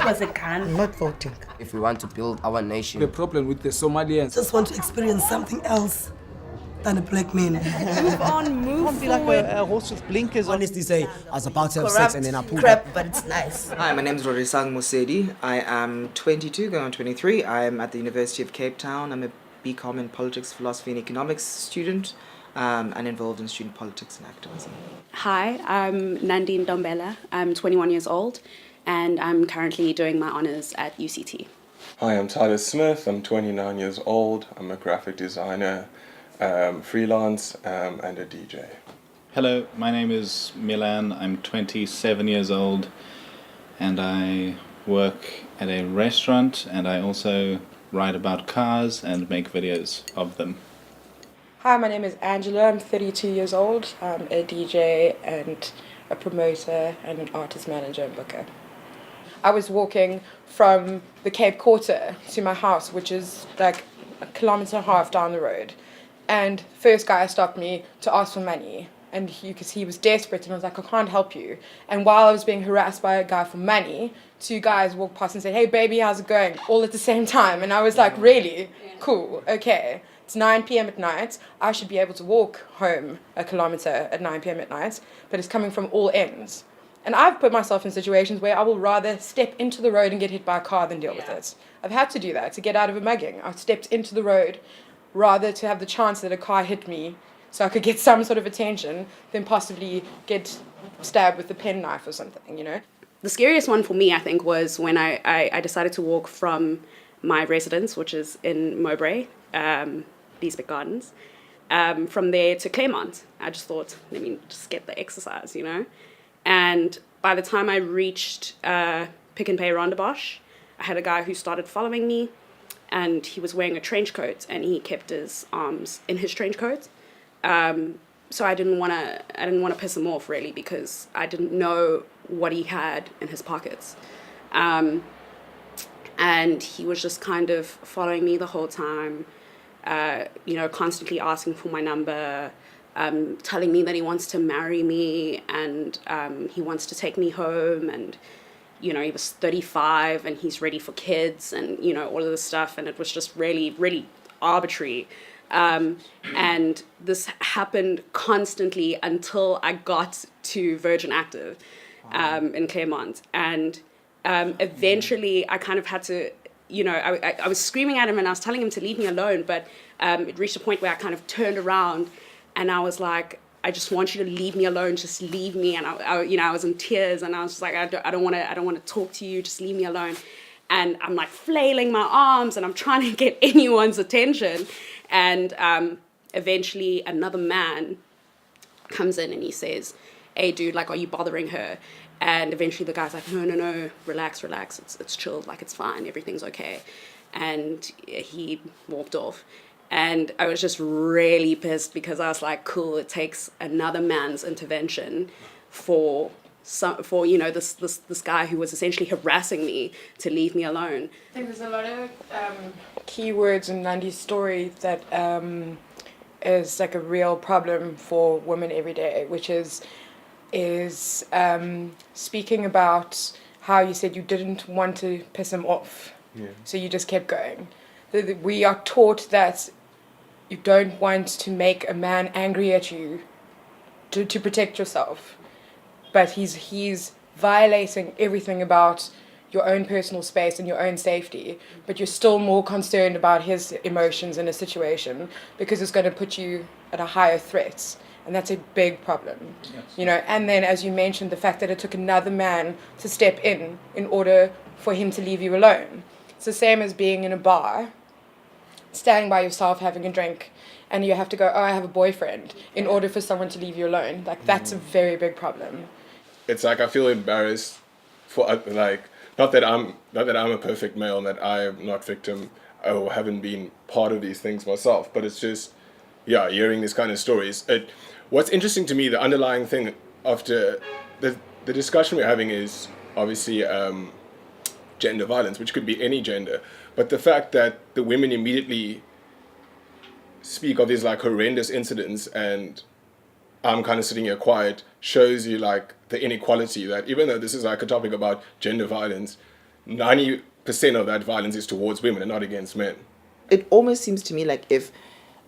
was a gun. I'm not voting. If we want to build our nation. The problem with the Somalians. Just want to experience something else than a black man. Move on, move Can't be like a horse with blinkers on. Honestly say, I was about to have corrupt sex and then I pulled crap, up. but it's nice. Hi, my name is Rorisang Mosedi. I am 22, going on 23. I am at the University of Cape Town. I'm a BCom in Politics, Philosophy and Economics student and involved in student politics and activism. Hi, I'm Nandine Dombela. I'm 21 years old and I'm currently doing my honours at UCT. Hi, I'm Tyler Smith. I'm 29 years old. I'm a graphic designer, freelance, and a DJ. Hello, my name is Milan. I'm 27 years old and I work at a restaurant and I also write about cars and make videos of them. Hi, my name is Angela. I'm 32 years old. I'm a DJ and a promoter and an artist manager and booker. I was walking from the Cape Quarter to my house, which is like a kilometre and a half down the road. And first guy stopped me to ask for money. And he was desperate and I was like, I can't help you. And while I was being harassed by a guy for money, two guys walked past and said, hey baby, how's it going? All at the same time. And I was like, really? Cool, okay. It's 9 p.m. at night. I should be able to walk home a kilometre at 9 p.m. at night, but it's coming from all ends. And I've put myself in situations where I will rather step into the road and get hit by a car than deal with it. I've had to do that to get out of a mugging. I've stepped into the road rather to have the chance that a car hit me so I could get some sort of attention than possibly get stabbed with a penknife or something, you know? The scariest one for me, I think, was when I decided to walk from my residence, which is in Mowbray, Leesbeck Gardens, from there to Claremont. I just thought, let me just get the exercise, you know? And by the time I reached Pick and Pay Rondebosch, I had a guy who started following me and he was wearing a trench coat and he kept his arms in his trench coat. So I didn't want to piss him off really because I didn't know what he had in his pockets. And he was just kind of following me the whole time, constantly asking for my number, telling me that he wants to marry me and he wants to take me home and, you know, he was 35 and he's ready for kids and, you know, all of this stuff. And it was just really, really arbitrary. And this happened constantly until I got to Virgin Active in Claremont. And eventually I kind of had to, you know, I was screaming at him and I was telling him to leave me alone, but it reached a point where I kind of turned around and I was like, I just want you to leave me alone, just leave me. And I was in tears and I was just like, I don't want to talk to you, just leave me alone. And I'm like flailing my arms and I'm trying to get anyone's attention. And eventually another man comes in and he says, hey dude, like, are you bothering her? And eventually the guy's like, no, relax, it's chilled, like it's fine, everything's okay. And he walked off. And I was just really pissed because I was like, cool, it takes another man's intervention for you know, this guy who was essentially harassing me to leave me alone. I think there's a lot of keywords in Nandi's story that is like a real problem for women every day, which is speaking about how you said you didn't want to piss him off, so you just kept going. We are taught that you don't want to make a man angry at you to protect yourself. But he's violating everything about your own personal space and your own safety, but you're still more concerned about his emotions in a situation because it's going to put you at a higher threat, and that's a big problem. Yes. You know. And then, as you mentioned, the fact that it took another man to step in order for him to leave you alone. It's the same as being in a bar, standing by yourself having a drink, and you have to go, oh, I have a boyfriend, in order for someone to leave you alone. Like, that's a very big problem. It's like I feel embarrassed for like not that I'm a perfect male and that I am not victim or haven't been part of these things myself, but it's just hearing these kind of stories. What's interesting to me, the underlying thing after the discussion we're having is obviously gender violence, which could be any gender, but the fact that the women immediately speak of these like horrendous incidents and I'm kind of sitting here quiet shows you like the inequality that even though this is like a topic about gender violence, 90% of that violence is towards women and not against men. It almost seems to me like if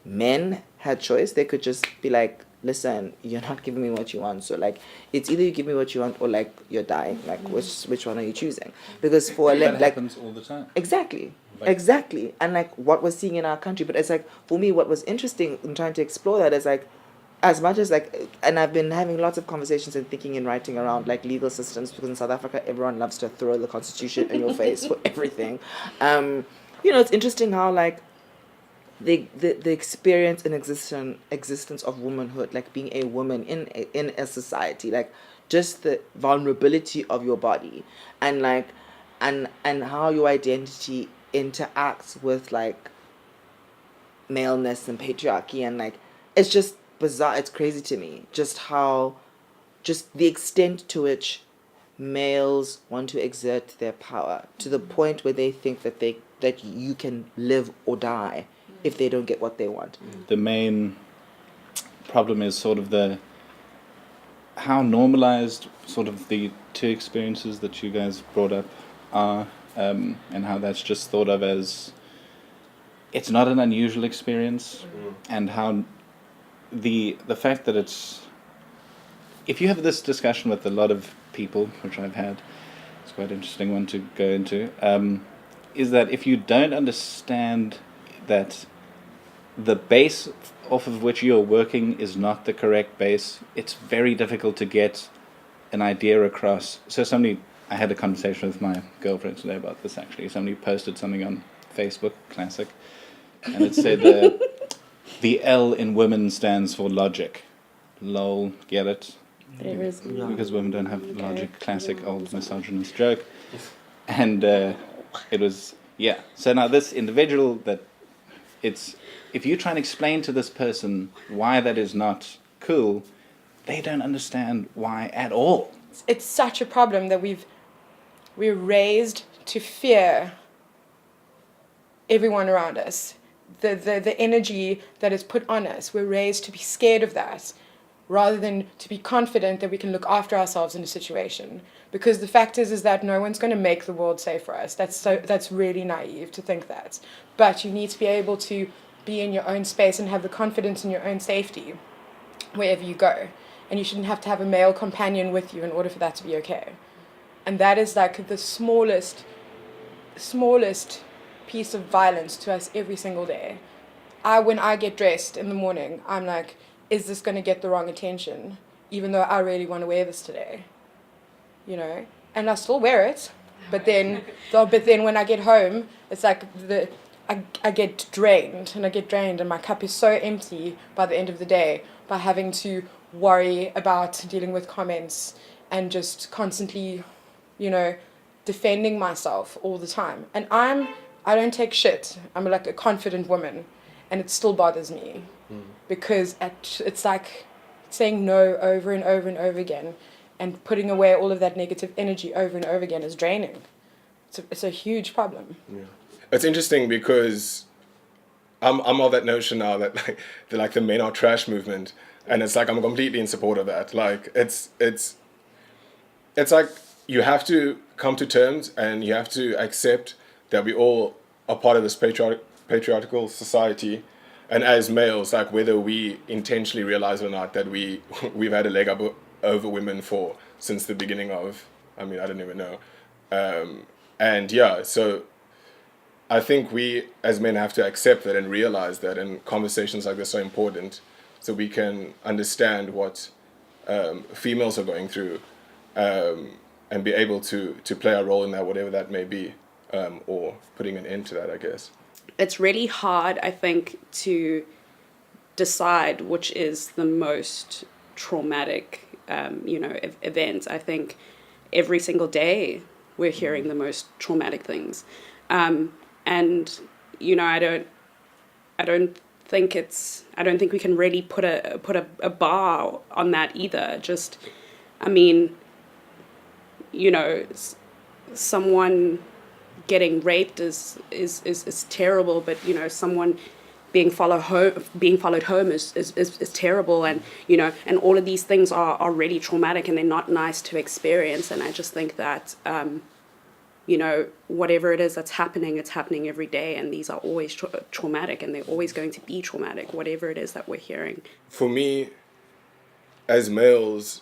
men had choice, they could just be like, listen, you're not giving me what you want, so like it's either you give me what you want or like you're dying. Like which one are you choosing? Because for That like happens all the time. exactly. Like- Exactly. And like what we're seeing in our country. But it's like for me what was interesting in trying to explore that is like as much as like, and I've been having lots of conversations and thinking and writing around like legal systems, because in South Africa everyone loves to throw the constitution in your face for everything. It's interesting how like the experience and existence of womanhood, like being a woman in a society, like just the vulnerability of your body, and like and how your identity interacts with like maleness and patriarchy, and like it's just bizarre. It's crazy to me just the extent to which males want to exert their power to the point where they think that you can live or die if they don't get what they want. The main problem is sort of how normalized sort of the two experiences that you guys brought up are, and how that's just thought of as it's not an unusual experience, and how the fact that if you have this discussion with a lot of people, which I've had, it's quite an interesting one to go into, is that if you don't understand that the base off of which you're working is not the correct base, it's very difficult to get an idea across. So I had a conversation with my girlfriend today about this actually. Somebody posted something on Facebook, classic, and it said the L in women stands for logic. Lol, get it? There is Because women don't have logic, classic old misogynist joke. And it was, yeah. So now this individual if you try and explain to this person why that is not cool, they don't understand why at all. It's such a problem that we're raised to fear everyone around us. The energy that is put on us, we're raised to be scared of that, rather than to be confident that we can look after ourselves in a situation. Because the fact is that no one's going to make the world safe for us. That's really naive to think that. But you need to be able to be in your own space and have the confidence in your own safety wherever you go. And you shouldn't have to have a male companion with you in order for that to be okay. And that is like the smallest piece of violence to us every single day. When I get dressed in the morning, I'm like, is this going to get the wrong attention? Even though I really want to wear this today. And I still wear it. But then when I get home, it's like I get drained, and my cup is so empty by the end of the day by having to worry about dealing with comments and just constantly, defending myself all the time. And I don't take shit. I'm like a confident woman, and it still bothers me because it's like saying no over and over and over again, and putting away all of that negative energy over and over again is draining. It's a huge problem. Yeah. It's interesting because I'm of that notion now that the men are trash movement, and it's like I'm completely in support of that. Like it's like you have to come to terms and you have to accept that we all are part of this patriarchal society, and as males, like whether we intentionally realize it or not, that we've had a leg up over women since the beginning of, I don't even know, and yeah, so I think we as men have to accept that and realize that, and conversations like this are important so we can understand what females are going through, and be able to play a role in that, whatever that may be, or putting an end to that, I guess. It's really hard, I think, to decide which is the most traumatic, event. I think every single day we're hearing the most traumatic things. And I don't think we can really put a bar on that either. Just, someone getting raped is terrible, but someone being followed home is terrible, and and all of these things are really traumatic, and they're not nice to experience. And I just think that you know, whatever it is that's happening, it's happening every day, and these are always traumatic, and they're always going to be traumatic, whatever it is that we're hearing. For me, as males,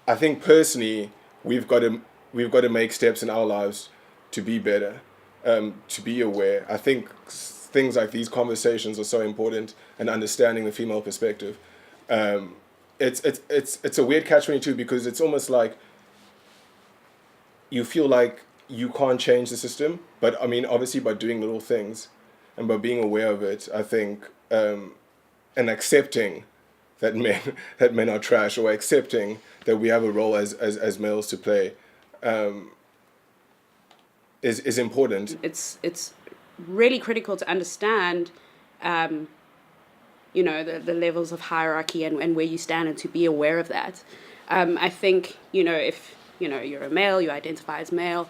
I think personally, we've got to make steps in our lives to be better, to be aware. I think things like these conversations are so important, and understanding the female perspective. It's a weird catch-22 because it's almost like you feel like you can't change the system, but I mean, obviously by doing little things and by being aware of it, I think, and accepting that men are trash, or accepting that we have a role as males to play, is important. It's really critical to understand, you know, the levels of hierarchy and where you stand, and to be aware of that. I think, you know, if you know you're a male, you identify as male,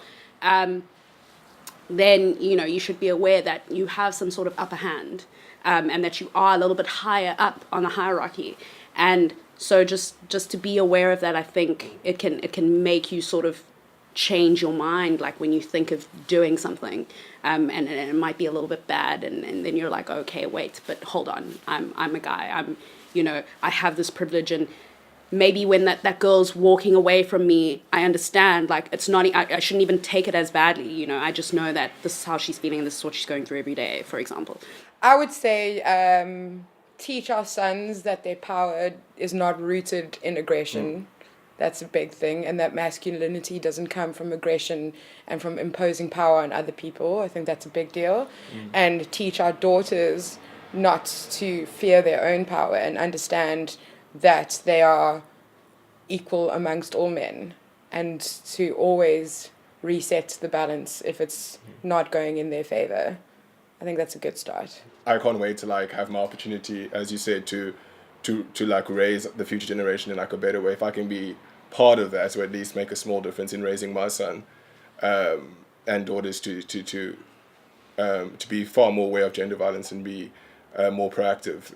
then you know you should be aware that you have some sort of upper hand, and that you are a little bit higher up on the hierarchy. And so just to be aware of that, I think it can make you sort of change your mind, like when you think of doing something, and it might be a little bit bad, and then you're like, okay, wait, but hold on, I'm a guy, you know, I have this privilege, and maybe when that girl's walking away from me, I understand, like, it's not, I shouldn't even take it as badly, you know, I just know that this is how she's feeling, and this is what she's going through every day, for example. I would say teach our sons that their power is not rooted in aggression. That's a big thing, and that masculinity doesn't come from aggression and from imposing power on other people. I think that's a big deal. And teach our daughters not to fear their own power and understand that they are equal amongst all men, and to always reset the balance if it's not going in their favor. I think that's a good start. I can't wait to like have my opportunity, as you said, to like raise the future generation in like a better way. If I can be part of that, or at least make a small difference in raising my son and daughters to be far more aware of gender violence and be more proactive.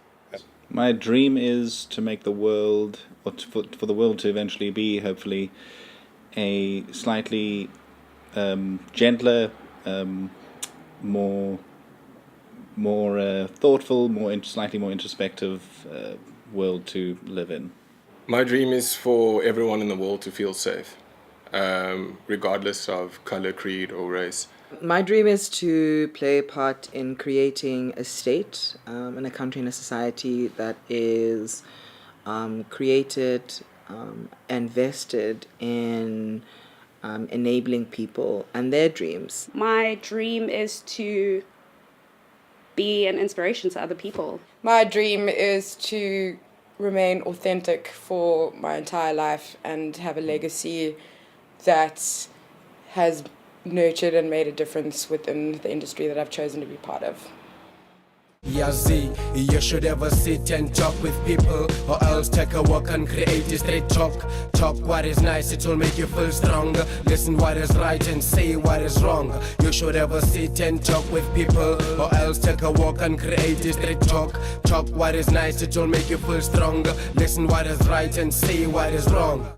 My dream is to make the world, or for the world to eventually be, hopefully, a slightly gentler, more thoughtful, slightly more introspective world to live in. My dream is for everyone in the world to feel safe, regardless of color, creed, or race. My dream is to play a part in creating a state and a country and a society that is created and vested in enabling people and their dreams. My dream is to be an inspiration to other people. My dream is to remain authentic for my entire life and have a legacy that has nurtured and made a difference within the industry that I've chosen to be part of. Yeah, Z, you should ever sit and talk with people, or else take a walk and create a straight talk. Talk what is nice, it will make you feel stronger. Listen what is right and say what is wrong. You should ever sit and talk with people, or else take a walk and create a straight talk. Talk what is nice, it will make you feel stronger. Listen what is right and say what is wrong.